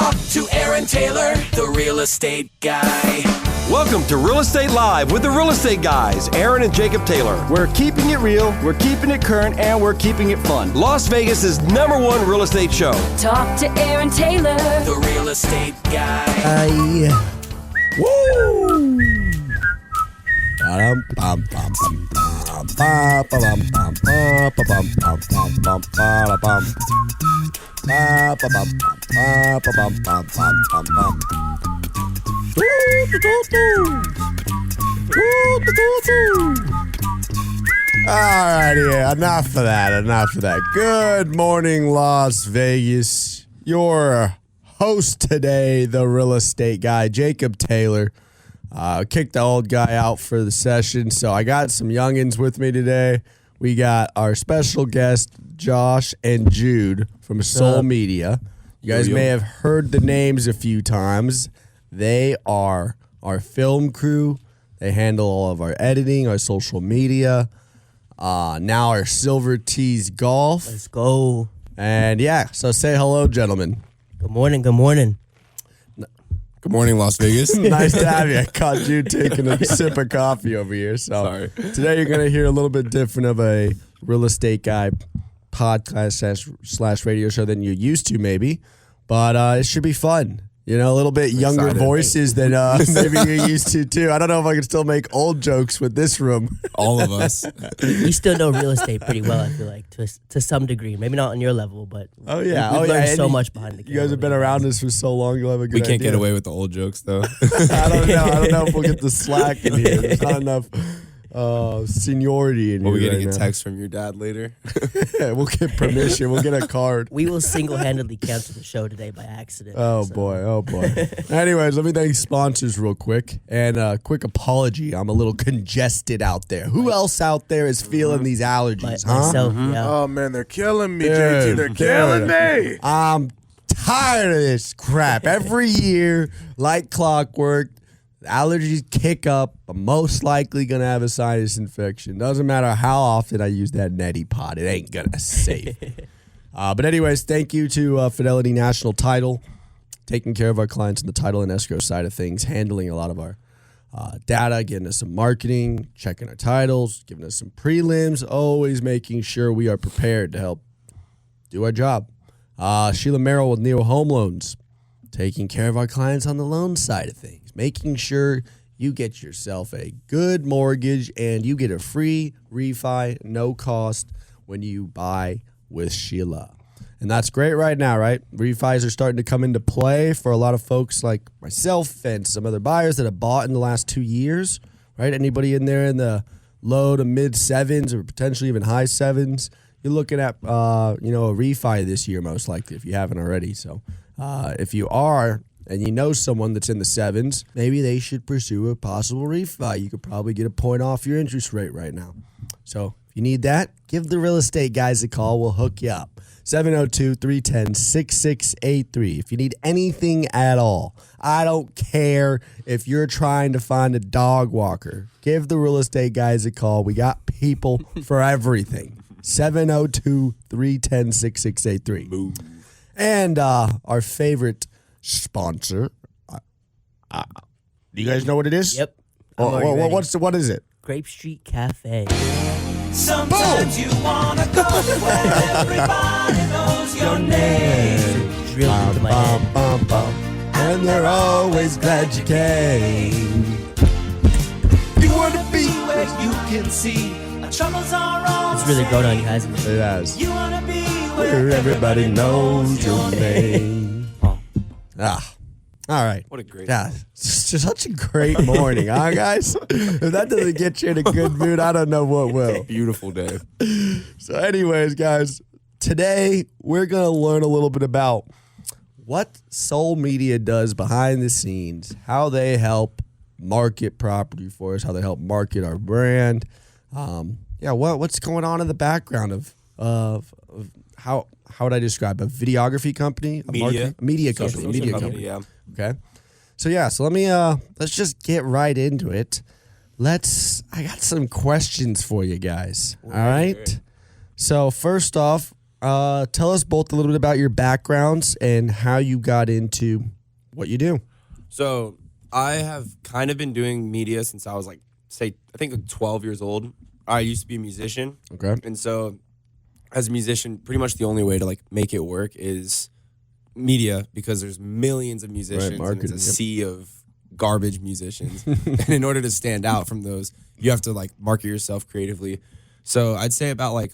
Talk to Aaron Taylor, the real estate guy. Welcome to Real Estate Live with the Real Estate Guys, Aaron and Jacob Taylor. We're keeping it real, we're keeping it current, and we're keeping it fun. Las Vegas' #1 real estate show. Talk to Aaron Taylor, the real estate guy. Woo! Alrighty, enough of that. Good morning, Las Vegas. Your host today, the real estate guy, Jacob Taylor. Kicked the old guy out for the session, so I got some youngins with me today. We got our special guest, Josh and Jude from Soul Media. You guys may have heard the names a few times. They are our film crew. They handle all of our editing, our social media. Now our Silver Tees Golf. Let's go. And yeah, so say hello, gentlemen. Good morning. Good morning. Good morning, Las Vegas. Nice to have you. I caught you taking a sip of coffee over here. So Sorry. Today you're going to hear a little bit different of a real estate guy podcast slash radio show than you're used to maybe. But it should be fun. You know, a little bit younger excited. Voices than maybe you're used to too. I don't know if I can still make old jokes with this room. All of us. We still know real estate pretty well, I feel like, to some degree. Maybe not on your level, but we've learned so much behind the camera. You guys have been around us for so long, you'll have a good We can't idea. get away with the old jokes, though. I don't know if we'll get the slack in here. There's not enough seniority in here. Are we getting right a now. text from your dad later? We'll get permission. We'll get a card. We will single-handedly cancel the show today by accident. Oh boy. Anyways, let me thank sponsors real quick. And a quick apology. I'm a little congested out there. Who else out there is feeling these allergies, huh? Myself, yeah. Oh man, they're killing me, Dude, JT. They're killing me. I'm tired of this crap. Every year, like clockwork, allergies kick up. I'm most likely going to have a sinus infection. Doesn't matter how often I use that neti pot. It ain't going to save me. But anyways, thank you to Fidelity National Title, taking care of our clients in the title and escrow side of things, handling a lot of our data, getting us some marketing, checking our titles, giving us some prelims, always making sure we are prepared to help do our job. Sheila Merrill with Neo Home Loans, taking care of our clients on the loan side of things, making sure you get yourself a good mortgage and you get a free refi, no cost when you buy with Sheila. And that's great right now, right? Refis are starting to come into play for a lot of folks like myself and some other buyers that have bought in the last 2 years, right? Anybody in there in the low to mid sevens or potentially even high sevens, you're looking at, a refi this year most likely if you haven't already. So if you are, and you know someone that's in the sevens, maybe they should pursue a possible refi. You could probably get a point off your interest rate right now. So if you need that, give the real estate guys a call. We'll hook you up. 702-310-6683. If you need anything at all, I don't care if you're trying to find a dog walker. Give the real estate guys a call. We got people for everything. 702-310-6683. Boom. And our favorite sponsor. Do you guys know what it is? Yep. I'm already ready. What is it? Grape Street Cafe. Sometimes you wanna go where everybody knows your name. Drilled into my head. And they're always glad you came. You wanna be where you can see our troubles are all It's really grown on you, hasn't it? It has. You wanna be Where everybody knows your name. All right. What a great Yeah, it's just such a great morning, huh, guys? If that doesn't get you in a good mood, I don't know what will. beautiful day. So anyways, guys, today we're going to learn a little bit about what Soul Media does behind the scenes, how they help market property for us, how they help market our brand. What's going on in the background of how would I describe a videography company? Media company. Yeah. Okay. So let me let's just get right into it. I got some questions for you guys. All right. So first off, Tell us both a little bit about your backgrounds and how you got into what you do. So I have kind of been doing media since I was like, I think like 12 years old. I used to be a musician. Okay. And so as a musician, pretty much the only way to like make it work is media, because there's millions of musicians and it's a sea of garbage musicians. And in order to stand out from those, you have to like market yourself creatively. So I'd say about like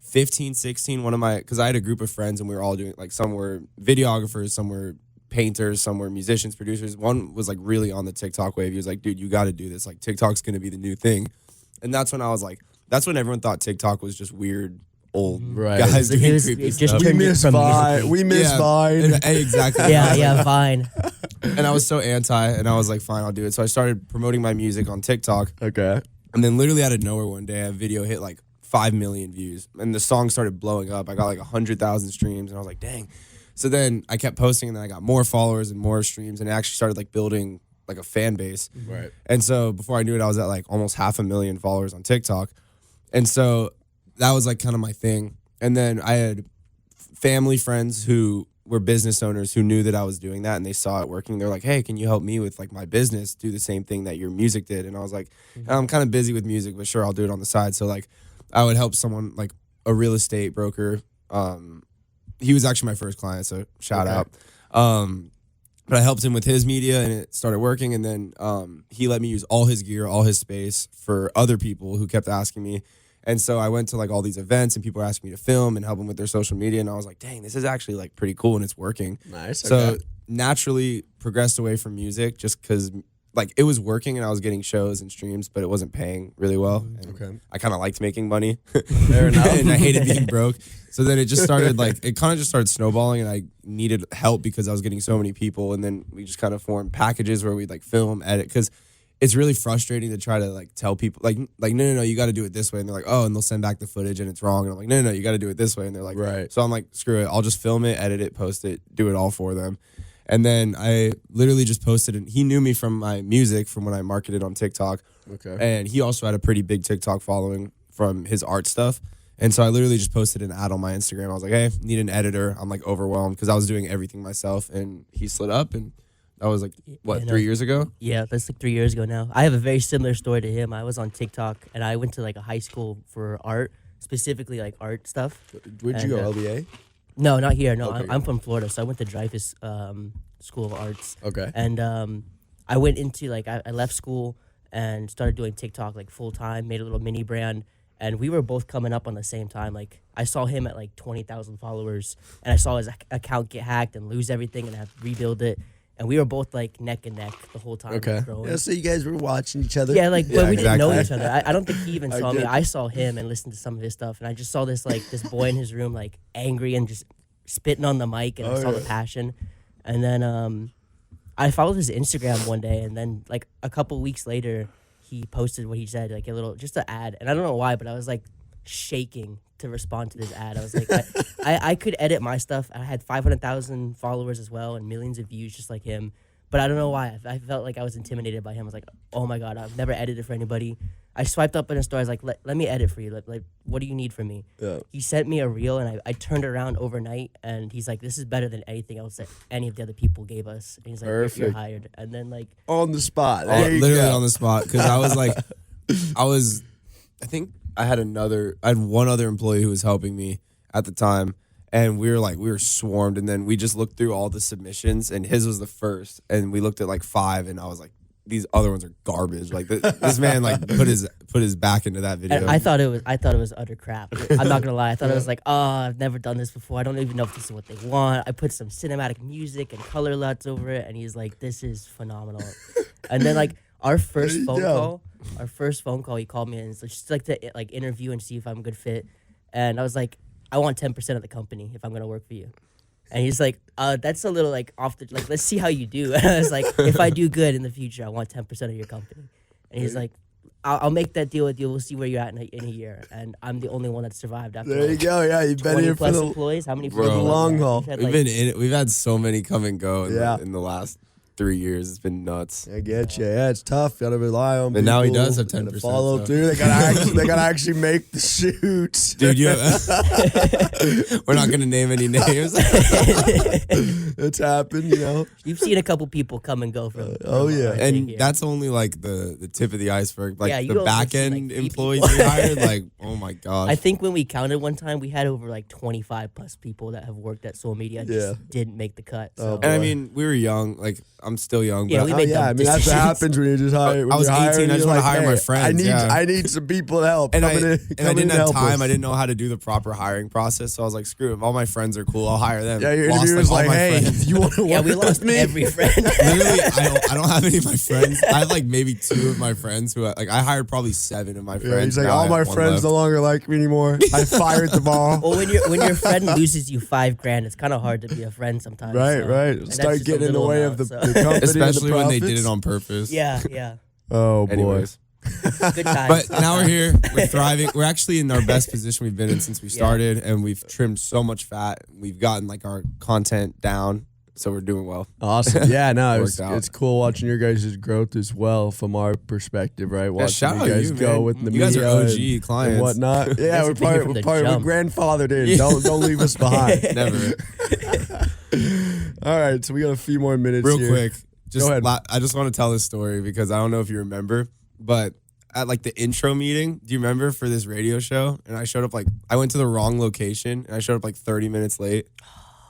15, 16, because I had a group of friends and we were all doing, like, some were videographers, some were painters, some were musicians, producers. One was like really on the TikTok wave. He was like, dude, you got to do this. Like, TikTok's going to be the new thing. And that's when I was like, that's when everyone thought TikTok was just weird old guys doing creepy stuff. We miss Vine. We miss Vine. Exactly. Yeah, Vine. And I was so anti, and I was like, fine, I'll do it. So I started promoting my music on TikTok. Okay. And then literally out of nowhere one day, a video hit like 5 million views. And the song started blowing up. I got like 100,000 streams, and I was like, dang. So then I kept posting, and then I got more followers and more streams, and it actually started like building like a fan base. Right. And so before I knew it, I was at like almost 500,000 followers on TikTok. And so that was like kind of my thing. And then I had family friends who were business owners who knew that I was doing that, and they saw it working. They're like, hey, can you help me with like my business do the same thing that your music did? And I was like, I'm kind of busy with music, but sure, I'll do it on the side. So like I would help someone, like a real estate broker. He was actually my first client, so shout out. But I helped him with his media, and it started working. And then he let me use all his gear, all his space for other people who kept asking me. And so I went to like all these events, and people were asking me to film and help them with their social media. And I was like, dang, this is actually like pretty cool, and it's working. Nice. So naturally progressed away from music just because like it was working and I was getting shows and streams, but it wasn't paying really well. And I kind of liked making money. Fair enough. And I hated being broke. So then it just started it kind of just started snowballing, and I needed help because I was getting so many people. And then we just kind of formed packages where we'd like film, edit, because it's really frustrating to try to like tell people like no, you got to do it this way. And they're like, oh, and they'll send back the footage and it's wrong. And I'm like, no, you got to do it this way. And they're like, right. So I'm like, screw it. I'll just film it, edit it, post it, do it all for them. And then I literally just posted, and he knew me from my music from when I marketed on TikTok. Okay. And he also had a pretty big TikTok following from his art stuff. And so I literally just posted an ad on my Instagram. I was like, hey, need an editor. I'm like overwhelmed because I was doing everything myself. And he slid up, and that was like, what, 3 years ago? Yeah, that's like 3 years ago now. I have a very similar story to him. I was on TikTok, and I went to like a high school for art, specifically like art stuff. Where'd you go, LBA? No, not here. No, Okay. I'm from Florida, so I went to Dreyfus School of Arts. Okay. And I went into like I left school and started doing TikTok like full time. Made a little mini brand, and we were both coming up on the same time. Like I saw him at like 20,000 followers, and I saw his account get hacked and lose everything, and have to rebuild it. And we were both like neck and neck the whole time. Okay. Growing. Yeah, so you guys were watching each other. Yeah, like, but we didn't know exactly. each other. I don't think he even saw me. did. I saw him and listened to some of his stuff, and I just saw this like this boy in his room like angry and just spitting on the mic, and I saw the passion. And then I followed his Instagram one day, and then like a couple weeks later, he posted what he said, like a little just an ad, and I don't know why, but I was like shaking to respond to this ad. I was like, I could edit my stuff. I had 500,000 followers as well, and millions of views just like him. But I don't know why. I felt like I was intimidated by him. I was like, oh my God, I've never edited for anybody. I swiped up in a story. I was like, let me edit for you. Like, what do you need from me? Yeah. He sent me a reel, and I turned it around overnight. And he's like, this is better than anything else that any of the other people gave us. And he's like, you're Perfect. hired. And then like, On the spot. There you Literally go. on the spot, because I was like, I think I had one other employee who was helping me at the time, and we were swarmed, and then we just looked through all the submissions, and his was the first, and we looked at like 5, and I was like, these other ones are garbage. Like this man like put his back into that video. and I thought it was utter crap. I'm not gonna lie. I thought it was like, oh, I've never done this before. I don't even know if this is what they want. I put some cinematic music and color LUTs over it, and he's like, this is phenomenal. And then like our first phone call, he called me and so just like to like interview and see if I'm a good fit. And I was like, I want 10% of the company if I'm gonna work for you. And he's like, that's a little like off the like. Let's see how you do. And I was like, if I do good in the future, I want 10% of your company. And he's like, I'll make that deal with you. We'll see where you're at in a year. And I'm the only one that survived after. There you go. Yeah, you've been 20 here for plus the employees. How many? Bro, long haul. We've had, We've like, been in it. We've had so many come and go in the last 3 years. It's been nuts. I get you. Yeah, it's tough. Gotta rely on. And now he people. does have Gotta 10%, follow so. through. They gotta actually make the shoots. Dude, we're not gonna name any names. It's happened, you know. You've seen a couple people come and go from. Oh, yeah. our And thing here. that's only like the tip of the iceberg. Like Yeah, you the don't back see, like, end 3 employees people. we hired, like, oh my gosh. I think when we counted one time, we had over like 25 plus people that have worked at Soul Media and just didn't make the cut. So. And I mean, we were young. Like, I'm still young. Yeah, but we Oh made yeah, dumb I mean that's what decisions. happens when you just hire. I was 18, I just wanna hire my friends, I need some people to help. and Come I in didn't have help time. us. I didn't know how to do the proper hiring process. So I was like, screw it. If all my friends are cool, I'll hire them. Yeah, your Lost, interviewer was all like, my "Hey, friends. you want to Yeah, work we lost with me?" every friend. Literally, I don't have any of my friends. I have like maybe 2 of my friends who I hired probably 7 of my friends. Yeah, he's like, Now I all have my 1 friends left. no longer like me anymore. I fired them all. Well, when your friend loses you $5,000, it's kind of hard to be a friend sometimes. Right, so- right. and that's Start just a getting in the little way amount, of the so- company, and Especially the when they did profits. it on purpose. Yeah, yeah. Oh boy. Anyways. Good times. But now we're here. We're thriving. We're actually in our best position we've been in since we started, and we've trimmed so much fat. We've gotten like our content down, so we're doing well. Awesome. Yeah, no, Worked out. it's cool watching your guys' growth as well from our perspective, right? Watching shout out you guys you, go man. with the You guys are media OG clients. and whatnot. Yeah, guys we're have been here from we're the we're jump. grandfathered in. Don't leave us behind. Never. All right, so we got a few more minutes Real here. quick, just Go ahead. I just want to tell this story because I don't know if you remember, but at like the intro meeting, do you remember for this radio show? And I showed up I went to the wrong location and I showed up like 30 minutes late.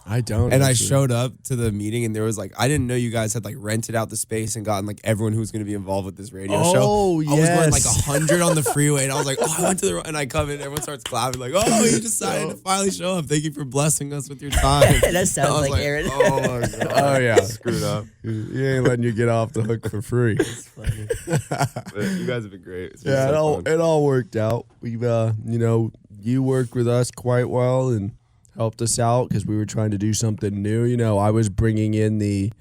I don't. And I actually. showed up to the meeting and there was I didn't know you guys had rented out the space and gotten everyone who was going to be involved with this radio show. Oh, I was going yes. 100 on the freeway and I was like, oh, I went to the, and I come in, everyone starts clapping oh, you decided to finally show up. Thank you for blessing us with your time. That sounds I was like Aaron. Oh my God. Oh yeah, Screwed up. You ain't letting you get off the hook for free. It's funny. But you guys have been great. It's been Yeah, so fun. it all worked out. We've you worked with us quite well and helped us out because we were trying to do something new. I was bringing in the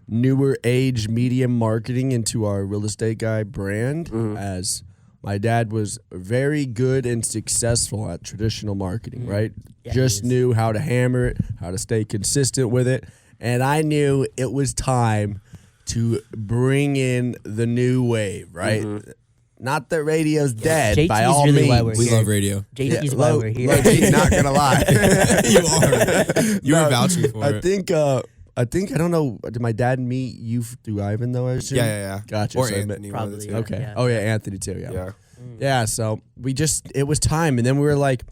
newer age media marketing into our real estate guy brand as my dad was very good and successful at traditional marketing, right? Yeah, he Just is. knew how to hammer it, how to stay consistent with it. And I knew it was time to bring in the new wave, right? Not that radio's dead JT by is all really means. why we're We here. love radio. JT's why we're here. Low-key, not gonna lie. You are. You were vouching for I it. think I don't know. Did my dad meet you through Ivan though? I assume. Yeah. Gotcha. Or So I met- Anthony. one of the Probably, two. yeah. Okay. Oh yeah, Anthony too. Yeah. Yeah. Yeah. So it was time, and then we were like,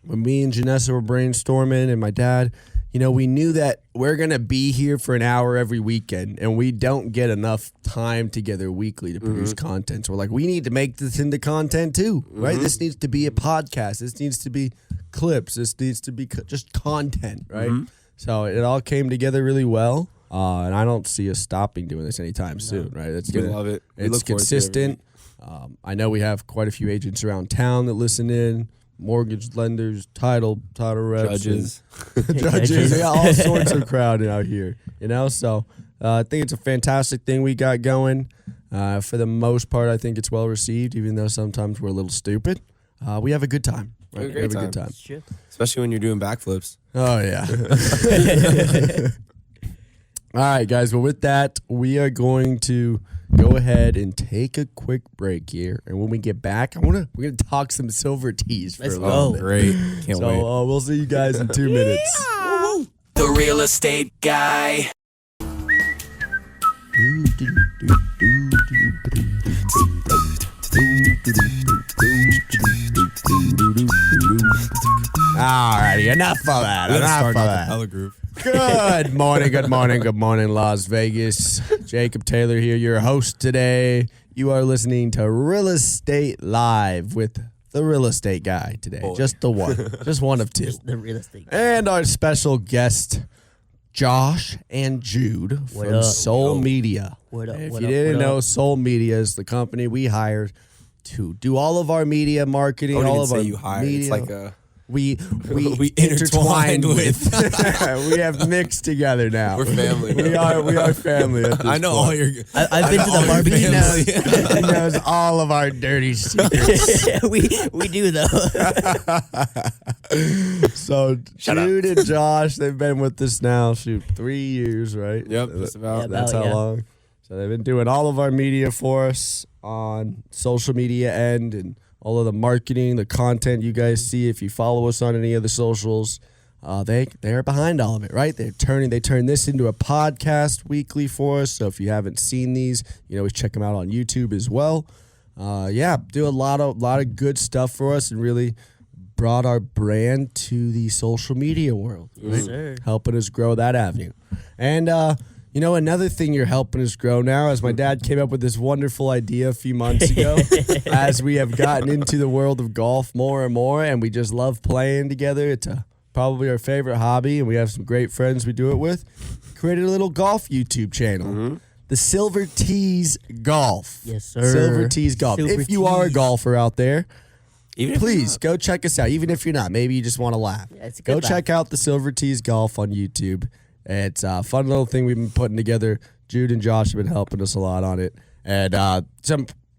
when me and Janessa were brainstorming, and my dad, we knew that we're gonna be here for an hour every weekend, and we don't get enough time together weekly to produce content. So we're like, we need to make this into content too, right? This needs to be a podcast. This needs to be clips. This needs to be just content, right? So it all came together really well, and I don't see us stopping doing this anytime soon, right? It's We love it. We It's look forward to it every consistent. I know we have quite a few agents around town that listen in. Mortgage lenders, title reps, Judges. judges, yeah, all sorts of crowd out here, So I think it's a fantastic thing we got going. For the most part, I think it's well received, even though sometimes we're a little stupid. We have a good time. We have a We have a great good time. time. It's true. Especially when you're doing backflips. Oh yeah. All right, guys. Well, with that, we are going to go ahead and take a quick break here, and when we get back, we're gonna talk some silver teas for Let's a little go. bit. Great. Can't So wait. we'll see you guys in 2 minutes. The real estate guy. Alrighty, enough of that. We gotta Enough start of an that. acapella group. Good morning, Las Vegas. Jacob Taylor here, your host today. You are listening to Real Estate Live with the real estate guy today. Boy. Just the one. Just one of two. Just the real estate. And our special guest, Josh and Jude What from up? Soul Media. What up, If what you up, didn't what know, up? Soul Media is the company we hired to do all of our media marketing, I wouldn't all even of say our you hired. media. It's like a we intertwined intertwined with. We have mixed together now. We're family. We are family. At this I know point. all your. I've been to the all your barbecue. family. He knows all of our dirty secrets. we do though. So Jude and Josh, they've been with us now, 3 years, right? Yep, just about. That's about, how yeah. long. So they've been doing all of our media for us on social media end and all of the marketing, the content you guys see. If you follow us on any of the socials, they're behind all of it, right? They turn this into a podcast weekly for us. So if you haven't seen these, you can always check them out on YouTube as well. Do a lot of good stuff for us and really brought our brand to the social media world, right? Sir. Helping us grow that avenue. And another thing you're helping us grow now, as my dad came up with this wonderful idea a few months ago, as we have gotten into the world of golf more and more, and we just love playing together. It's probably our favorite hobby, and we have some great friends we do it with. Created a little golf YouTube channel. The Silver Tees Golf. Yes, sir. Silver Tees Golf. Silver If you are a Tees. golfer out there, Even if please go check us out. Even if you're not, maybe you just want to laugh. Yeah, it's a Go good laugh. check out the Silver Tees Golf on YouTube. It's a fun little thing we've been putting together. Jude and Josh have been helping us a lot on it. And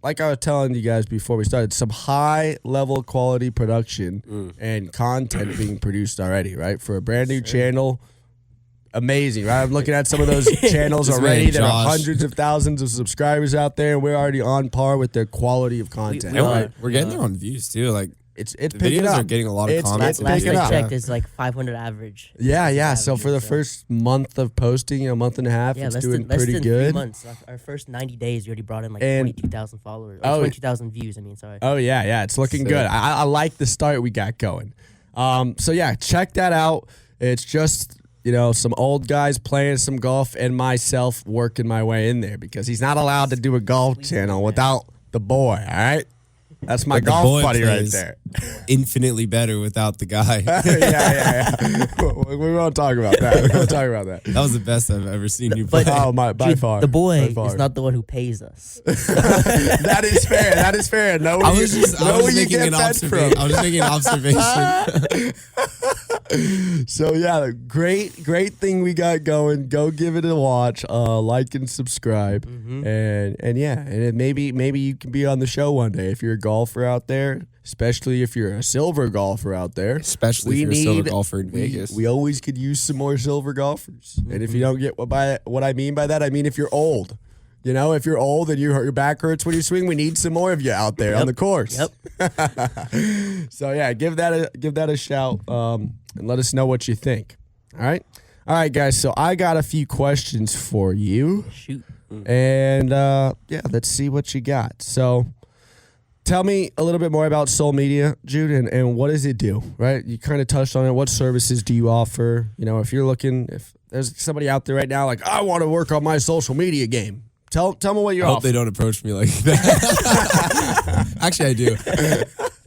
like I was telling you guys before we started, some high level quality production and content being produced already, right? For a brand new channel. Amazing, right? I'm looking at some of those channels This already man, that are Josh. hundreds of thousands of subscribers out there, and we're already on par with their quality of content. we And are. we're getting there on views too. Like It's the picking videos up. are getting a lot of It's comments. it's Last picking I up. checked, it's like 500 average. Yeah. So Average, for the first month of posting, a month and a half, yeah, it's less doing than pretty 3 good. months. Our first 90 days, we already brought in like And- 22,000 followers. Oh, 22,000 views. I mean, sorry. Oh yeah, it's looking Sick. good. I like the start we got going. So yeah, check that out. It's just some old guys playing some golf and myself working my way in there because he's not allowed to do a golf channel without the boy. All right, that's my But the golf boy buddy right plays there. infinitely better without the guy. yeah. We won't talk about that. We won't talk about that. That was the best I've ever seen you play. But By Dude, far. the boy By far. is not the one who pays us. That is fair. That is fair. No, I was just making an observation. observation. I was just making an observation. So yeah, great thing we got going. Go give it a watch, like and subscribe, and maybe you can be on the show one day if you're a golfer out there, especially if you're a silver golfer out there. Especially if you're a silver golfer in Vegas. We always could use some more silver golfers, and if you don't get what I mean by that, I mean if you're old. If you're old and your back hurts when you swing, we need some more of you out there on the course. Yep. So yeah, give that a shout and let us know what you think. All right, guys. So I got a few questions for you, Shoot. and let's see what you got. So tell me a little bit more about Soul Media, Jude, and what does it do? Right, you kind of touched on it. What services do you offer? If you're looking, if there's somebody out there right now like I want to work on my social media game. Tell me what you're I hope offering. they don't approach me like that. Actually, I do.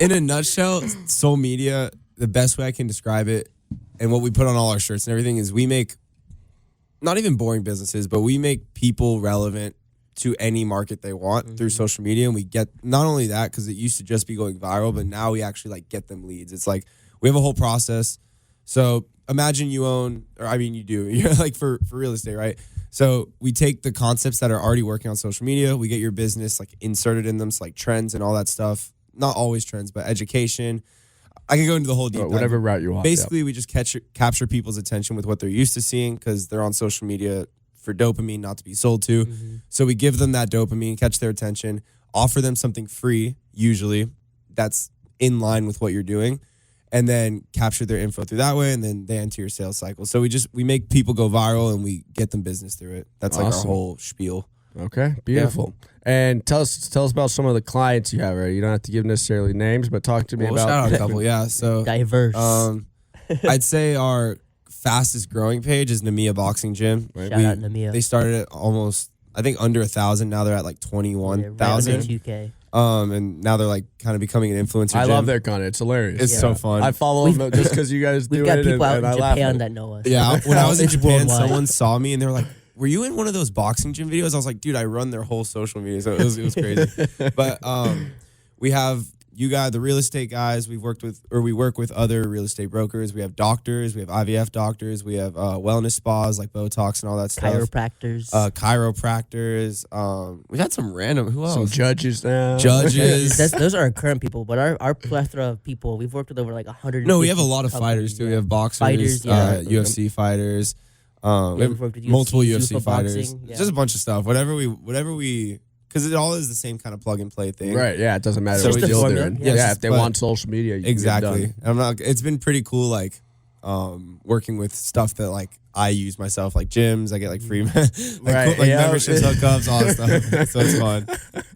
In a nutshell, Soul Media, the best way I can describe it, and what we put on all our shirts and everything is we make not even boring businesses, but we make people relevant to any market they want through social media. And we get not only that, because it used to just be going viral, but now we actually get them leads. It's like we have a whole process. So imagine you own, or I mean you do, you're like for real estate, right? So we take the concepts that are already working on social media, we get your business like inserted in them, so like trends and all that stuff. Not always trends, but education. I can go into the whole deep dive. Whatever route you want. Basically, we just capture people's attention with what they're used to seeing because they're on social media for dopamine not to be sold to. So we give them that dopamine, catch their attention, offer them something free, usually, that's in line with what you're doing, and then capture their info through that way, and then they enter your sales cycle. So we make people go viral and we get them business through it. That's like our Awesome. whole spiel. Okay, beautiful. And tell us about some of the clients you have already. You don't have to give necessarily names, but talk to me We'll about shout out a couple, yeah. So Diverse. I'd say our fastest growing page is Namia Boxing Gym. Right? Shout out Namia. They started at almost, I think, under 1,000. Now they're at like 21,000. 2K. And now they're like kind of becoming an influencer. I gym. love their content. It's hilarious. It's so fun. I follow them just because you guys do We've got it, people out and in I laugh. Japan at that it. know us. Yeah, when I was in It's Japan, worldwide. someone saw me and they were like, "Were you in one of those boxing gym videos?" I was like, "Dude, I run their whole social media." So it was crazy. But we have you guys, the real estate guys, we work with other real estate brokers. We have doctors, we have IVF doctors, we have wellness spas like Botox and all that stuff. Chiropractors. Chiropractors. We've had some random. Who else? Some judges now. Judges. Those are our current people, but our plethora of people, we've worked with over like 100. No, we have a lot of fighters too. We have boxers, Fighters, yeah. UFC fighters. We we've worked with multiple UFC, UFC fighters. boxing, yeah. Just a bunch of stuff. Whatever we, because it all is the same kind of plug and play thing. Right, yeah, it doesn't matter So what we you're just- doing. Yeah, Yeah, just- if they but- want social media, you can get it Exactly. done. I'm not. It's been pretty cool. Like, working with stuff that like I use myself, like gyms. I get like free, like, Right, like yeah. memberships, hookups, all that stuff. So it's fun,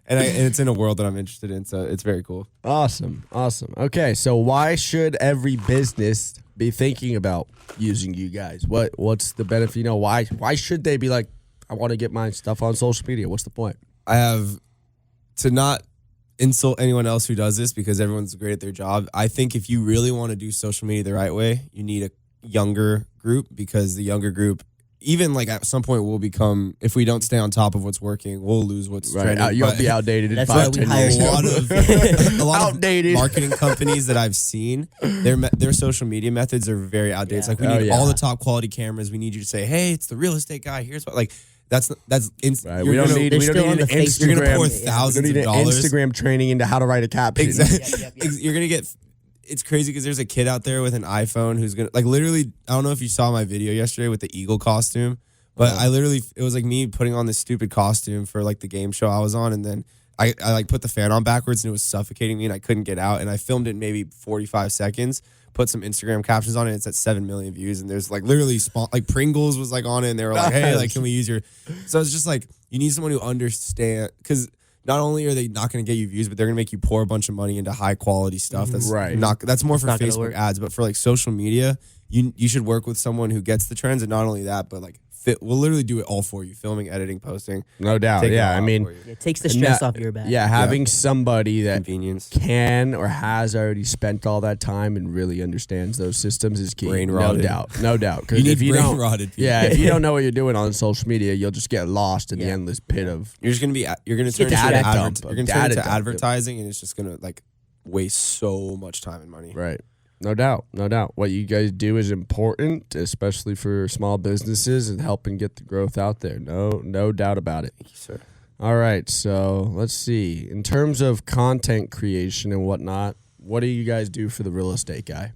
and it's in a world that I'm interested in. So it's very cool. Awesome. Okay, so why should every business be thinking about using you guys? What's the benefit? Why should they be like, I want to get my stuff on social media? What's the point? I have to not insult anyone else who does this because everyone's great at their job. I think if you really want to do social media the right way, you need a younger group, because the younger group, even like at some point, will become, if we don't stay on top of what's working, we'll lose what's trending. You'll But be outdated in That's why 5, we 10 hire years. a lot of Outdated. marketing companies that I've seen, their social media methods are very outdated. It's like, we Oh, need yeah. all the top quality cameras. We need you to say, hey, it's the real estate guy. Here's what, like, that's Right, you're we don't gonna- need They're we don't still need on an the Facebook. you're gonna pour Instagram. thousands We of don't need an dollars. Instagram training into how to write a caption. Exactly. You're gonna get. It's crazy because there's a kid out there with an iPhone who's gonna, like, literally. I don't know if you saw my video yesterday with the eagle costume, but it was like me putting on this stupid costume for like the game show I was on, and then I like put the fan on backwards and it was suffocating me and I couldn't get out, and I filmed it in maybe 45 seconds. Put some Instagram captions on it. It's at 7 million views, and there's like literally like Pringles was like on it, and they were like, "Hey, like, can we use your?" So it's just like you need someone who understand, because not only are they not going to get you views, but they're going to make you pour a bunch of money into high quality stuff. That's Right. That's more for not gonna Facebook work. ads, but for like social media, you should work with someone who gets the trends, and not only that, but like we'll literally do it all for you: filming, editing, posting. No doubt. Take it Yeah, all I out mean, for you. It takes the stress No- off your back. yeah, having somebody that Convenience. can or has already spent all that time and really understands those systems is key. Brain rotted. No doubt. 'Cause You need if you brain don't, rotted people. yeah, if you don't know what you're doing on social media, you'll just get lost in the Yeah. endless pit of. You're just gonna be. You're gonna Get turn into data dump. you're gonna Data turn into dump. advertising, and it's just gonna like waste so much time and money. Right. No doubt. What you guys do is important, especially for small businesses and helping get the growth out there. No doubt about it. Thank you, sir. All right, so let's see. In terms of content creation and whatnot, what do you guys do for the real estate guy?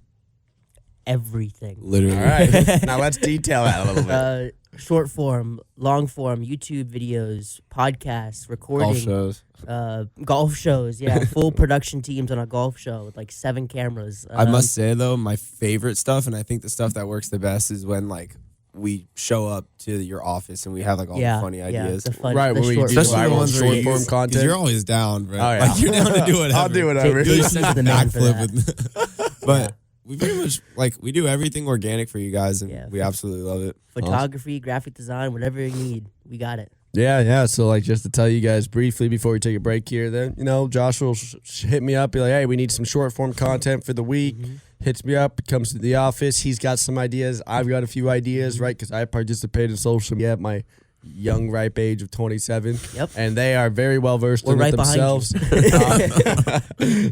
Everything. Literally. All right, now let's detail that a little bit. Short form, long form, YouTube videos, podcasts, recording, Golf shows. golf shows. Yeah, full production teams on a golf show with like 7 cameras. I must say though, my favorite stuff, and I think the stuff that works the best, is when like we show up to your office and we have like all the funny ideas. the fun, Right, the when we short do form. Especially the viral ones where short you- form 'cause content. you're always down, right? Oh, yeah. Like you're down to do whatever. I'll do whatever. Jake- Jason's Jason's the man for backflip that. with, but we pretty much like we do everything organic for you guys, and Yeah. we absolutely love it. Photography, graphic design, whatever you need, we got it. Yeah. So, like, just to tell you guys briefly before we take a break here, then, Josh will hit me up, be like, hey, we need some short form content for the week. Hits me up, comes to the office. He's got some ideas. I've got a few ideas, right? Because I participate in social media at my young, ripe age of 27. Yep. And they are very well versed We're in it right behind you. themselves.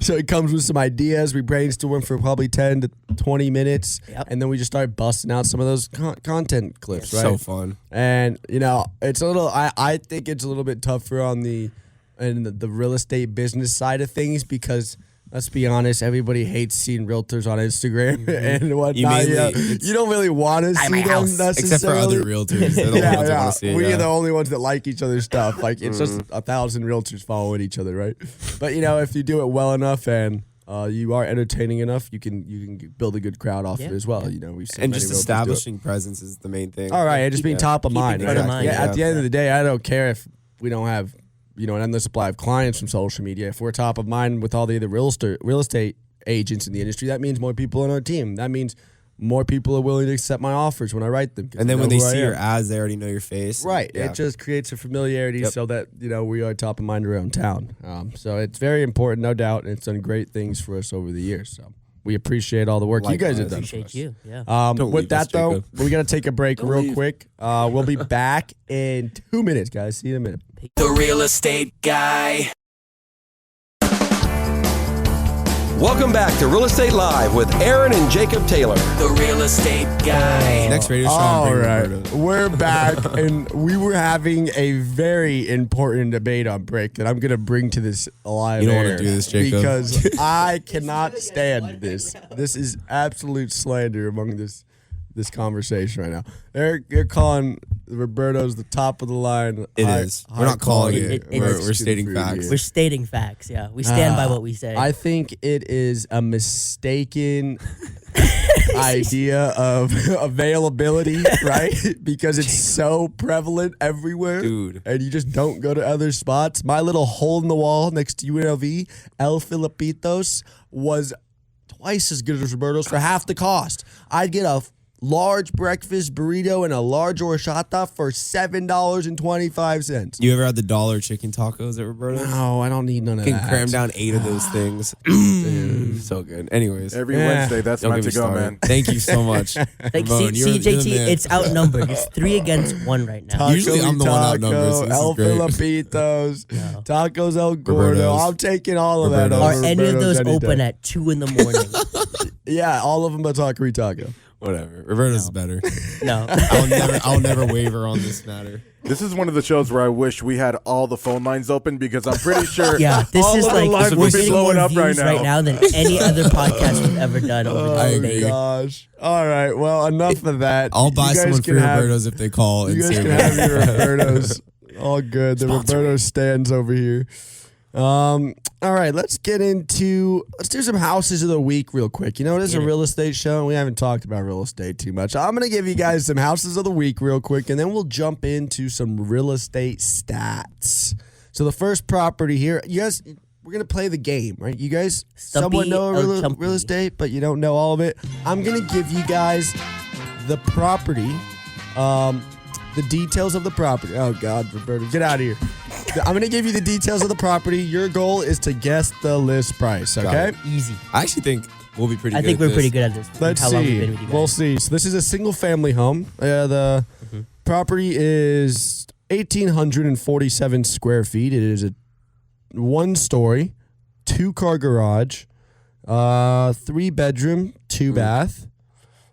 So it comes with some ideas. We brainstorm for probably 10 to 20 minutes. Yep. And then we just start busting out some of those content clips, right? So fun. And it's a little. I think it's a little bit tougher on the real estate business side of things because let's be honest, everybody hates seeing realtors on Instagram and whatnot. You don't really want to see them necessarily. Except for other realtors. They're the ones that want to see it. We yeah. are the only ones that like each other's stuff. Like it's just 1,000 realtors following each other, right? But if you do it well enough and you are entertaining enough, you can build a good crowd off it as well. We've seen And many just realtors do it. establishing presence is the main thing. All right, and just being top of mind. front of mind, Yeah, yeah. at the end of the day, I don't care if we don't have an endless supply of clients from social media. If we're top of mind with all the other real estate agents in the industry, that means more people on our team. That means more people are willing to accept my offers when I write them. 'cause And then know when they who I see am. your ads, they already know your face. Right. Yeah. It just creates a familiarity Yep. so that, we are top of mind around town. So it's very important, no doubt. And it's done great things for us over the years. So we appreciate all the work you guys have done. for Appreciate us. you. Yeah. Don't With leave us, that, though, Jacob. we got to take a break real quick. We'll be back in 2 minutes, guys. See you in a minute. The real estate guy. Welcome back to Real Estate Live with Aaron and Jacob Taylor. The real estate guy. Next radio show. All right, we're back, and we were having a very important debate on break that I'm going to bring to this live You don't air wanna do this, Jacob. because I cannot stand this. This is absolute slander among this conversation right now. They're calling Roberto's the top of the line. It is. We're not calling it. We're Mexican stating food facts. here. We're stating facts. Yeah, we stand by what we say. I think it is a mistaken idea of availability, right? Because it's so prevalent everywhere. Dude. And you just don't go to other spots. My little hole in the wall next to UNLV, El Filipitos, was twice as good as Roberto's for half the cost. I'd get a large breakfast burrito and a large horchata for $7.25. You ever had the $1 chicken tacos at Roberto's? No, I don't need none of You can that. cram down 8 of those things. So good. Anyways. Every Yeah. Wednesday, that's Don't meant get to me go, started. man. Thank you so much. Like Ramon, you're the CJT, man. it's outnumbered. It's 3 against 1 right now. Taco Usually I'm the one outnumbered, so this El is great. Filipitos, Tacos El Gordo. Roberto's. I'm taking all of that. Roberto's. over Are any of Roberto's those any open day. at 2 in the morning? Yeah, all of them but Taco Taco. Whatever. Roberto's is better. No. I'll never waver on this matter. This is one of the shows where I wish we had all the phone lines open because I'm pretty sure Yeah, this all is of the like lines we're would be getting more blowing up views right now. than any other podcast we've ever done over I the agree. day. Gosh. All right. Well, enough of that. I'll buy You guys someone can free have- Roberto's if they call. You and guys say can Roberto's. have your Roberto's. All good. The Roberto stands over here. All right, let's do some houses of the week real quick. You know, it is a real estate show, and we haven't talked about real estate too much. I'm going to give you guys some houses of the week real quick, and then we'll jump into some real estate stats. So the first property here, you guys, we're going to play the game, right? You guys Stumpy somewhat know or real Chumpy? estate, but you don't know all of it. I'm going to give you guys the property, the details of the property. Oh, God, Roberto, get out of here. I'm going to give you the details of the property. Your goal is to guess the list price, okay? Easy. I actually think we'll be pretty good. I think at we're this. pretty good at this. Let's How long we've see. been with you guys. We'll see. So this is a single-family home. The property is 1,847 square feet. It is a 1-story, 2-car garage, 3-bedroom, 2-bath,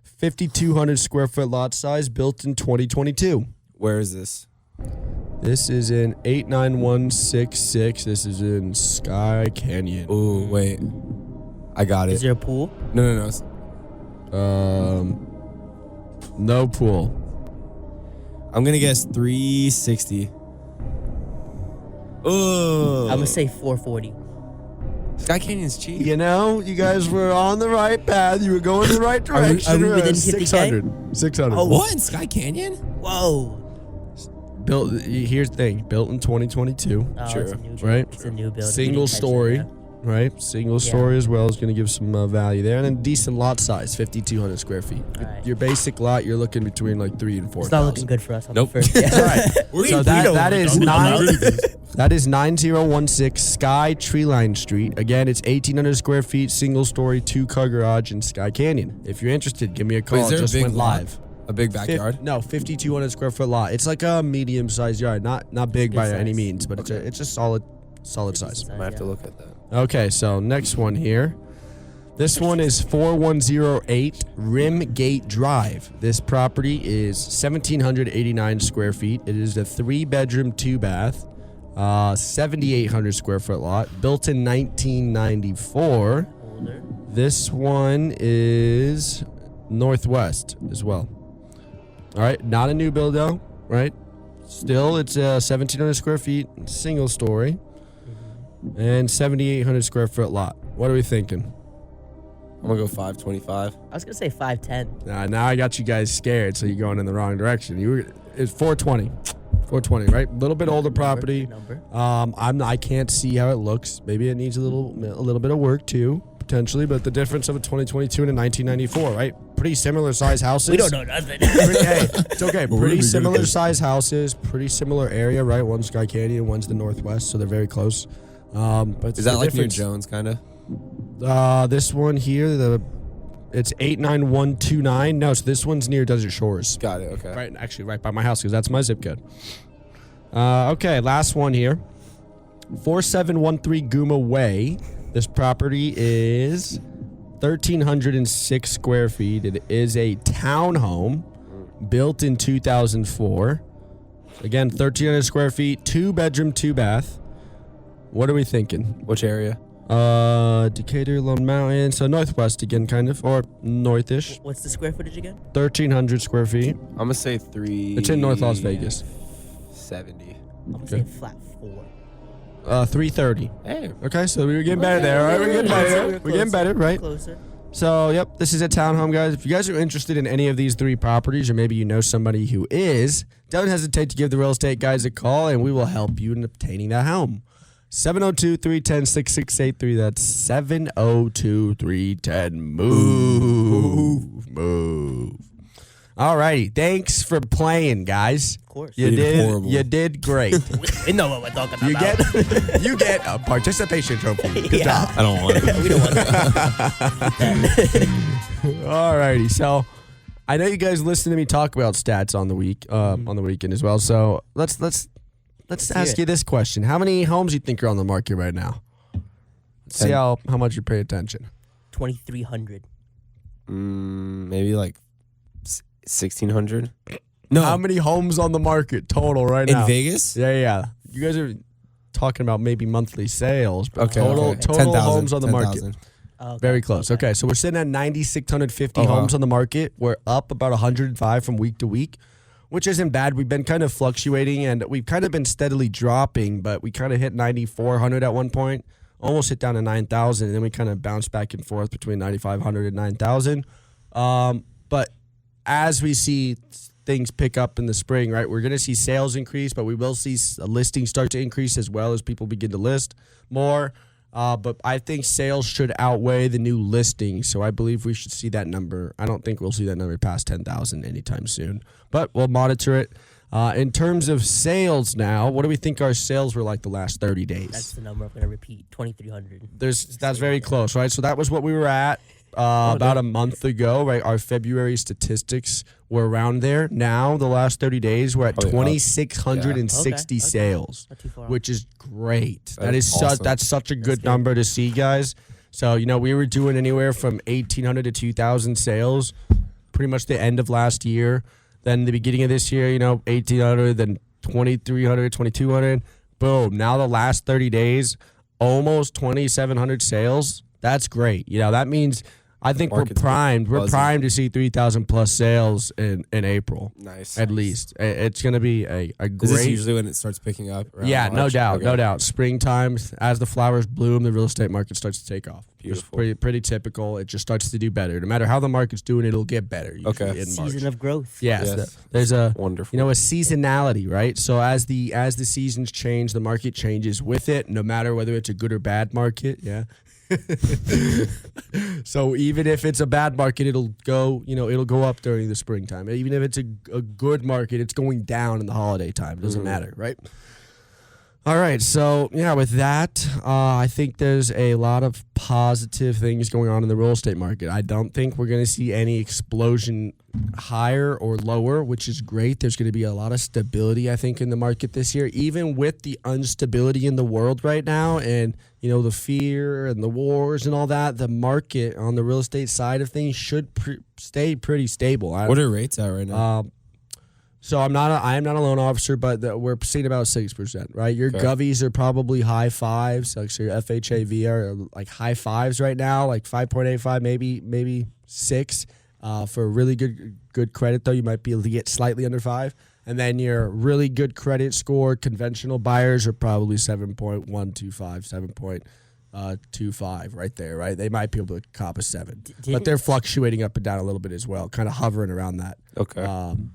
5,200 square foot lot size, built in 2022. Where is this? This is in 89166. This is in Sky Canyon. Ooh, wait. I got Is it. there a pool? No. No pool. I'm going to guess 360. Oh. I'm gonna say 440. Sky Canyon's cheap. You know, you guys were on the right path. You were going the right Are we- direction. are we within 600. 600. Oh, What? In Sky Canyon? Whoa. Built. Here's the thing. Built in 2022. Oh, True. It's a new build. Right. It's a new build. Single We didn't mention story. that. Right. Single story as well is going to give some value there, and then decent lot size, 5,200 square feet. Alright. Your basic lot, you're looking between like 3 and 4. It's not looking good for us on Nope. the first. Yeah. Right. So that is that is 9016 Sky Treeline Street. Again, it's 1,800 square feet, single story, 2-car garage in Sky Canyon. If you're interested, give me a call. Wait, is there It just a big went lot? live. A big backyard? No, 5,200 square foot lot. It's like a medium sized yard, not big by any size. means, but it's a solid size. I have to look at that. Okay, so next one here. This one is 4108 Rim Gate Drive. This property is 1,789 square feet. It is a 3-bedroom, 2-bath, 7,800 square foot lot, built in 1994. Older. This one is northwest as well. All right, not a new build though, right? Still, it's 1,700 square feet, single story, and 7,800 square foot lot. What are we thinking? I'm going to go 525. I was gonna say 510. Now I got you guys scared, so you're going in the wrong direction. It's 420. 420, right? A little bit older property. Number. I can't see how it looks. Maybe it needs a little bit of work too, potentially. But the difference of a 2022 and a 1994, right? Pretty similar size houses. We don't know nothing. Hey, it's okay. we're Pretty gonna similar get- size houses, pretty similar area, right? One's Sky Canyon, one's the Northwest, so they're very close. But Is that the like near difference- Jones, kind of? This one here, it's 89129. No, so this one's near Desert Shores. Got it, okay. Right, actually, right by my house because that's my zip code. Okay, last one here. 4713 Guma Way. This property is 1,306 square feet. It is a townhome built in 2004. Again, 1,300 square feet, 2-bedroom, 2-bath. What are we thinking? Which area? Decatur, Lone Mountain, so northwest again, kind of, or northish. What's the square footage again? 1,300 square feet. I'm gonna say 3. It's in North Las Vegas. 70. I'm gonna say flat 4. 330. Hey. Okay, so we were getting better there, right? We're getting better. We're getting better, right? Closer. So, yep, this is a townhome, guys. If you guys are interested in any of these 3 properties, or maybe you know somebody who is, don't hesitate to give the real estate guys a call, and we will help you in obtaining that home. 702-310-6683. That's 702-310-MOVE. Move. All righty. Thanks for playing, guys. Of course. You did horrible. You did great. We know what we're talking You about. you get a participation trophy. Good Yeah. job. I don't want it. We don't want that. All righty. So I know you guys listen to me talk about stats on the weekend as well. So let's ask hear you this question: how many homes you think are on the market right now? Let's see how much you pay attention. 2,300. Maybe like 1,600. No, How many homes on the market total right in now? Vegas? Yeah. You guys are talking about maybe monthly sales. But Okay, total okay. total 10,000, homes on the market. 10,000. Okay. Very close. Okay, so we're sitting at 9,650 Oh, wow. homes on the market. We're up about 105 from week to week, which isn't bad. We've been kind of fluctuating, and we've kind of been steadily dropping, but we kind of hit 9,400 at one point, almost hit down to 9,000, and then we kind of bounced back and forth between 9,500 and 9,000. But as we see things pick up in the spring, right, we're going to see sales increase, but we will see listings start to increase as well as people begin to list more. But I think sales should outweigh the new listings, so I believe we should see that number. I don't think we'll see that number past 10,000 anytime soon, but we'll monitor it. In terms of sales now, what do we think our sales were like the last 30 days? That's the number I'm going to repeat. 2,300. That's very close, right? So that was what we were at about a month ago, right? Our February statistics were around there. Now, the last 30 days, we're at Probably up. 2,660 Okay. sales, Not too far off. which is great. That is awesome. That's such a good good. number to see, guys. So, we were doing anywhere from 1,800 to 2,000 sales pretty much the end of last year. Then the beginning of this year, 1,800, then 2,300, 2,200. Boom. Now the last 30 days, almost 2,700 sales. That's great. That means I think Market's we're primed. We're buzzing. primed to see 3,000 plus sales in April. Nice. At least. It's going to be a Is this great. usually when it starts picking up? around Yeah, no March? doubt, Okay. no doubt. Springtime, as the flowers bloom, the real estate market starts to take off. Beautiful. It's pretty typical. It just starts to do better. No matter how the market's doing, it'll get better. Usually Okay. in March. Season of growth. Yes, Yes. there's a Wonderful. a seasonality, right? So as the seasons change, the market changes with it. No matter whether it's a good or bad market, yeah. So even if it's a bad market, it'll go up during the springtime. Even if it's a good market, it's going down in the holiday time. It doesn't matter, right? All right, so yeah, with that, I think there's a lot of positive things going on in the real estate market. I don't think we're going to see any explosion higher or lower, which is great. There's going to be a lot of stability, I think, in the market this year, even with the instability in the world right now and, the fear and the wars and all that. The market on the real estate side of things should stay pretty stable. What are rates at right now? So I am not a loan officer, but we're seeing about 6%, right? Your Okay. govies are probably high fives, like so your FHAV are like high fives right now, like 5.85, maybe 6. For a really good credit though, you might be able to get slightly under 5. And then your really good credit score conventional buyers are probably 7.125, 7.25 right there, right? They might be able to cop a 7, but they're fluctuating up and down a little bit as well, kind of hovering around that. Okay.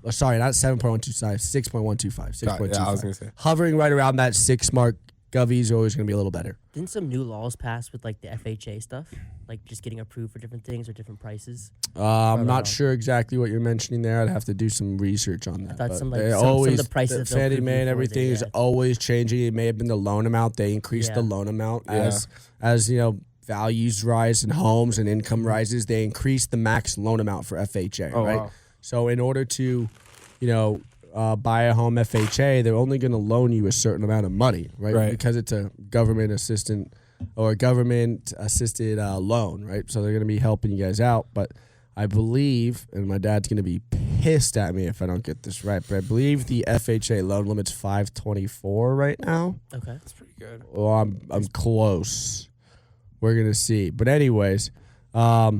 Sorry, not 7.125, 6.125, 6.25. Yeah, I was gonna say. Hovering right around that 6 mark. Govies are always going to be a little better. Didn't some new laws pass with like the FHA stuff? Like just getting approved for different things or different prices? I'm not sure exactly what you're mentioning there. I'd have to do some research on that. thought but some, like, they some of the always, prices the that they'll Fannie approve Mae you and for, everything is yeah. always changing. It may have been the loan amount. They increased the Yeah. loan amount Yeah. as values rise in homes and income rises. They increase the max loan amount for FHA, Oh, right? wow. So in order to, buy a home FHA, they're only going to loan you a certain amount of money, right? Right. Because it's a government assistant or government assisted loan, right? So they're going to be helping you guys out. But I believe, and my dad's going to be pissed at me if I don't get this right, but I believe the FHA loan limit's 524 right now. Okay. That's pretty good. Well, I'm close. We're going to see. But anyways, I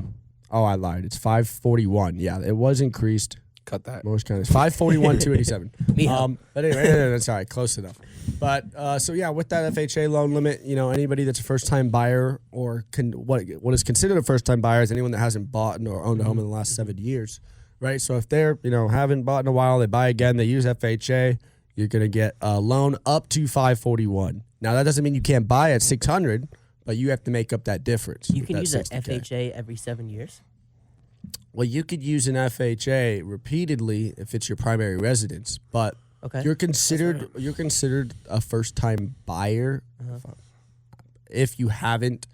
lied. It's 541. Yeah, it was increased. Cut that. Most kind of 541, 287. Yeah. But anyway, that's all right. Close enough. But so yeah, with that FHA loan limit, anybody that's a first time buyer or what is considered a first time buyer is anyone that hasn't bought or owned a home in the last 7 years, right? So if they're haven't bought in a while, they buy again, they use FHA, you're gonna get a loan up to 541. Now that doesn't mean you can't buy at 600, but you have to make up that difference. You with can that use an 60K. FHA every 7 years. Well, you could use an FHA repeatedly if it's your primary residence, but Okay. you're considered a first time buyer if you haven't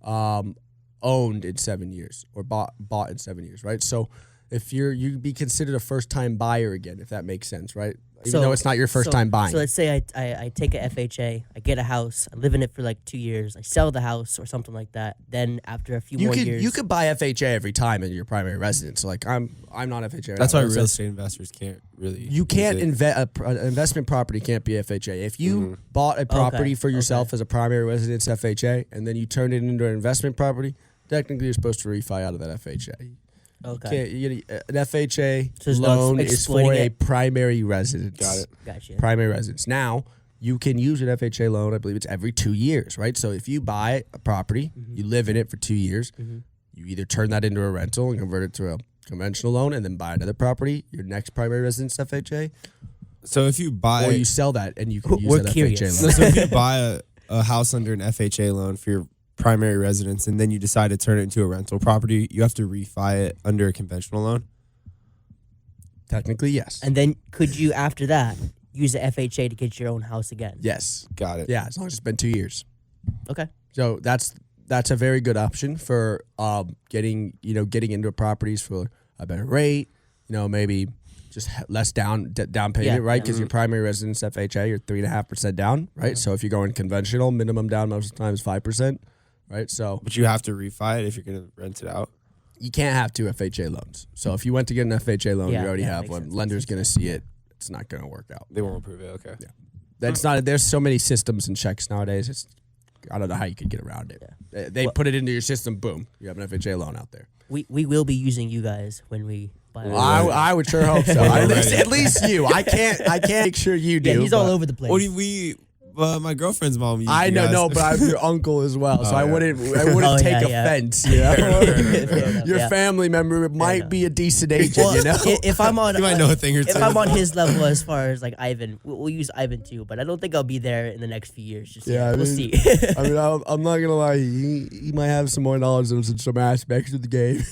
owned in 7 years or bought in 7 years, right? So if you'd be considered a first time buyer again, if that makes sense, right? Even though it's not your first time buying. So let's say I take a FHA, I get a house, I live in it for like 2 years, I sell the house or something like that. Then after a few more years, you could buy FHA every time in your primary residence. So like I'm not FHA. Right That's now. why real estate investors can't really. You can't use it. an investment property can't be FHA. If you bought a property for yourself as a primary residence FHA and then you turn it into an investment property, technically you're supposed to refi out of that FHA. okay, An FHA So it's not loan is exploiting for a it? primary residence. Got it. gotcha. Primary residence. Now, you can use an FHA loan, I believe it's every 2 years, right? So if you buy a property, you live in it for 2 years, you either turn that into a rental and convert it to a conventional loan and then buy another property, your next primary residence FHA, So if you buy, or you sell that and you can use We're that curious. FHA so, loan. so if you buy a house under an FHA loan for your primary residence and then you decide to turn it into a rental property, you have to refi it under a conventional loan. Technically, yes. And then could you after that use the FHA to get your own house again? Yes. Got it. Yeah, as long as it's been 2 years. Okay. So that's a very good option for getting into properties for a better rate. Maybe just less down payment, Yeah, right? yeah. Because your primary residence FHA, you're 3.5% down, right? So if you're going conventional, minimum down most of the time is 5%, right? So But you have to refi it if you're going to rent it out. you can't have 2 FHA loans. So if you went to get an FHA loan, Yeah, you already yeah, have makes one. sense, Lender's makes going to see it. It's not going to work out. They won't approve it. Okay. Yeah. That's not. There's so many systems and checks nowadays. I don't know how you could get around it. They put it into your system. Boom, you have an FHA loan out there. We will be using you guys when we buy. Well, our I would sure hope so. At least you. I can't make sure you do. yeah, he's all but- over the place. What do we? My girlfriend's mom. Used I you know, guys. no, but I'm your uncle as well, so I yeah. wouldn't Oh, take yeah, yeah. offense. You know? Fair enough, Your yeah. family member might no. be a decent agent. Well, you know, if I'm on, You might know a thing or if two. I'm on his level as far as like Ivan, we'll use Ivan too. But I don't think I'll be there in the next few years. Just Yeah, yet. I We'll mean- see. I mean, I'm not gonna lie. He might have some more knowledge than us in some aspects of the game.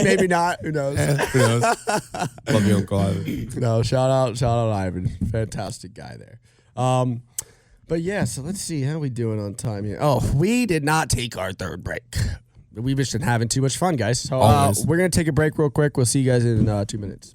maybe not. Who knows? Who knows? Love you, Uncle Ivan. No, shout out Ivan. Fantastic guy there. But yeah, so let's see how we doing on time here. Oh, we did not take our third break. We've just been having too much fun, guys. So Always. we're gonna take a break real quick. We'll see you guys in 2 minutes.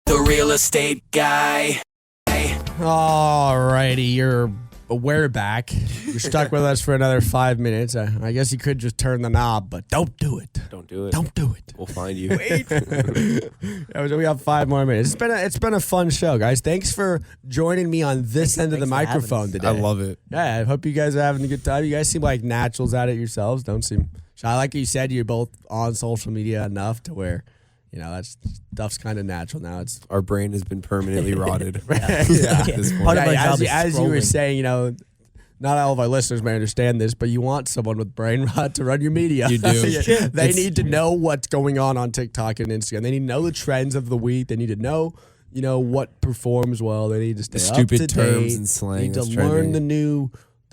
The real estate guy. Alrighty, we're back. You're stuck with us for another 5 minutes. I guess you could just turn the knob, but don't do it. Don't do it. Don't do it. We'll find you. Yeah, we have 5 more minutes. It's been a fun show, guys. Thanks for joining me on this end of the thanks for having microphone us. today. I love it. Yeah, I hope you guys are having a good time. You guys seem like naturals at it yourselves. Don't seem shy. Like you said, you're both on social media enough to where, that stuff's kind of natural now. It's Our brain has been permanently rotted. yeah. At this point. Part of my job is as you were scrolling. saying, not all of our listeners may understand this, but you want someone with brain rot to run your media. You do. They need to know what's going on TikTok and Instagram. They need to know the trends of the week. They need to know, what performs well. They need to stay stupid up to terms date. and slang They need to that's learn trending. the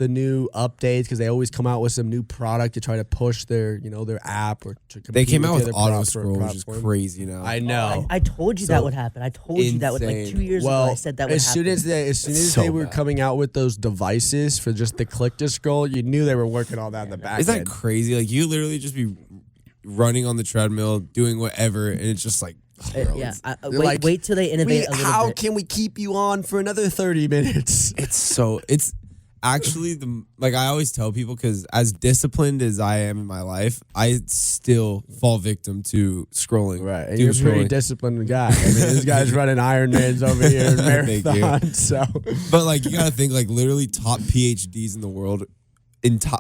new updates because they always come out with some new product to try to push their app or to compete. They came out with the auto other scroll, which is platform. crazy now. I know. I told you So that would happen. I told you that would like insane. 2 years Well, ago. I said that would as happen. soon as they so were bad. coming out with those devices for just the click to scroll, you knew they were working on that in the back Isn't that end. crazy? Like you literally just be running on the treadmill, doing whatever, and it's just like, yeah. They're like, Wait till they innovate a little How bit. can we keep you on for another 30 minutes? it's actually I always tell people, because as disciplined as I am in my life, I still fall victim to scrolling. Right, and doom you're a pretty scrolling. disciplined guy. I mean, this guy's running Ironmans over here in Thank you. marathons. So, But like, you gotta think, like, literally top PhDs in the world,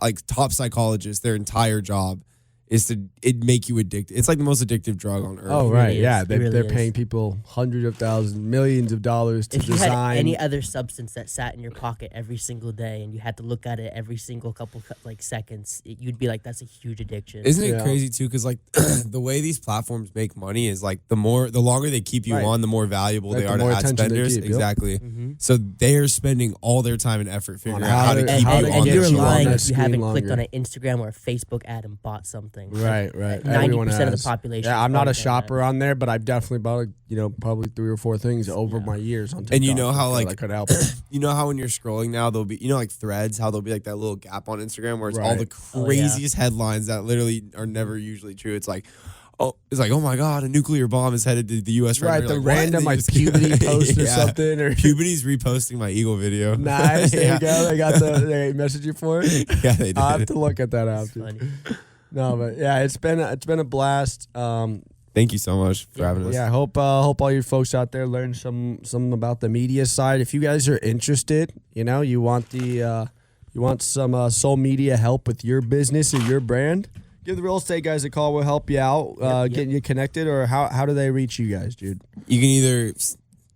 like top psychologists, their entire job is to make you addicted. It's like the most addictive drug on earth. oh It right, really yeah, is. they, It really they're is. paying people hundreds of thousands, millions of dollars to If you had design. any other substance that sat in your pocket every single day and you had to look at it every single couple seconds, you'd be like, that's a huge addiction. Isn't it Yeah. crazy too? Because like the way these platforms make money is like the longer they keep you Right. on, the more valuable Right, they the are to more ad attention they spenders. keep, yep. Exactly. Mm-hmm. So they are spending all their time and effort figuring On out how to how keep to you get on and their you're you screen. on lying that if you screen haven't clicked longer. on an Instagram or a Facebook ad and bought something. Right. Like Everyone 90% of the has. population. Yeah, I'm not a probably done that. shopper on there, but I've definitely bought, probably 3 or 4 things over my years on TikTok. And you know how, like, I could help it. You know how when you're scrolling now, there'll be, like threads, how there'll be like that little gap on Instagram where it's all Right. the Oh, yeah. craziest headlines that literally are never usually true. It's like, oh my God, a nuclear bomb is headed to the U.S. Right, now. the You're like, what? random They like just- puberty post or Yeah. something, or Puberty's reposting my Eagle video. nice. There Yeah. you go. They got they messaged you for it. Yeah, they did. I'll have to look at that after. Funny. No, but yeah, it's been a blast. Thank you so much for having us. Yeah, I hope all you folks out there learn some about the media side. If you guys are interested, you want some social media help with your business or your brand, give the real estate guys a call. We'll help you out, getting you connected. Or how do they reach you guys, dude? You can either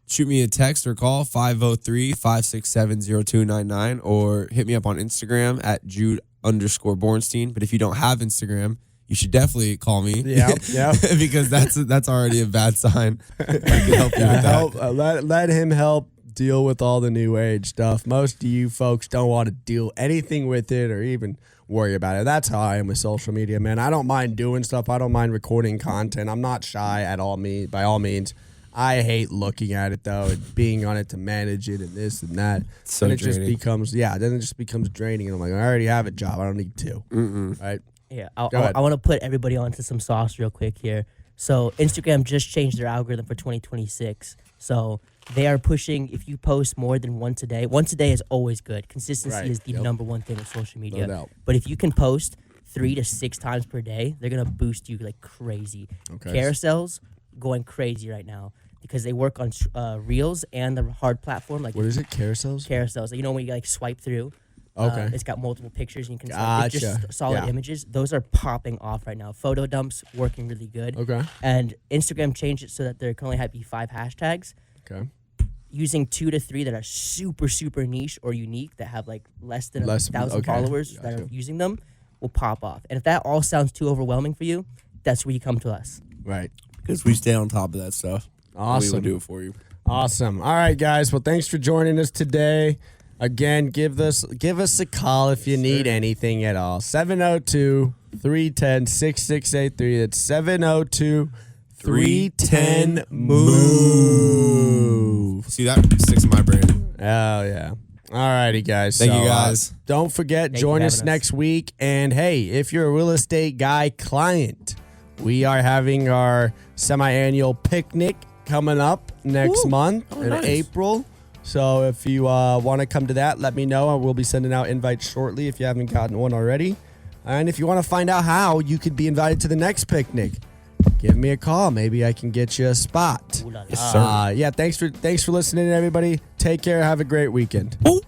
shoot me a text or call 503-567-0299 or hit me up on Instagram at Jude_Bornstein. But if you don't have Instagram, you should definitely call me. Yeah. Because that's already a bad sign. I can help you with that. Help, let him help deal with all the new age stuff. Most of you folks don't want to deal anything with it or even worry about it. That's how I am with social media, man. I don't mind doing stuff. I don't mind recording content. I'm not shy at all. By all means. I hate looking at it though, and being on it to manage it and this and that. So and it draining. then it just becomes draining. And I'm like, I already have a job. I don't need 2. Right? Yeah, Go ahead. I want to put everybody onto some sauce real quick here. So Instagram just changed their algorithm for 2026. So they are pushing, if you post more than once a day is always good. Consistency Right. is the number one thing with social media. doubt. But if you can post 3 to 6 times per day, they're going to boost you like crazy. Okay. Carousels going crazy right now because they work on Reels and the hard platform. Like What is it? Carousels? Carousels, when you like swipe through. Okay. It's got multiple pictures and you can swipe. It's Gotcha. just solid Yeah. images. Those are popping off right now. Photo dumps working really good. Okay. And Instagram changed it so that there can only be 5 hashtags. Okay. Using 2 to 3 that are super, super niche or unique that have like less than Less- 1,000 okay. followers that are Gotcha. using them will pop off. And if that all sounds too overwhelming for you, that's where you come to us. Right. Because we stay on top of that stuff. We Awesome. will do it for you. Awesome. All right, guys. Well, thanks for joining us today. Again, give us a call if you need anything at all. 702-310-6683. That's 702-310-MOVE. See, that sticks in my brain. Oh, yeah. All righty, guys. Thank you, guys. Don't forget, Thank you join for us having us. next week. And hey, if you're a real estate guy client, we are having our semi-annual picnic coming up next month in nice. April. So if you want to come to that, let me know. I will be sending out invites shortly if you haven't gotten one already. And if you want to find out how you could be invited to the next picnic, give me a call. Maybe I can get you a spot. Ooh la la. Yes, sir. Yeah, thanks for listening, everybody. Take care. Have a great weekend. Ooh.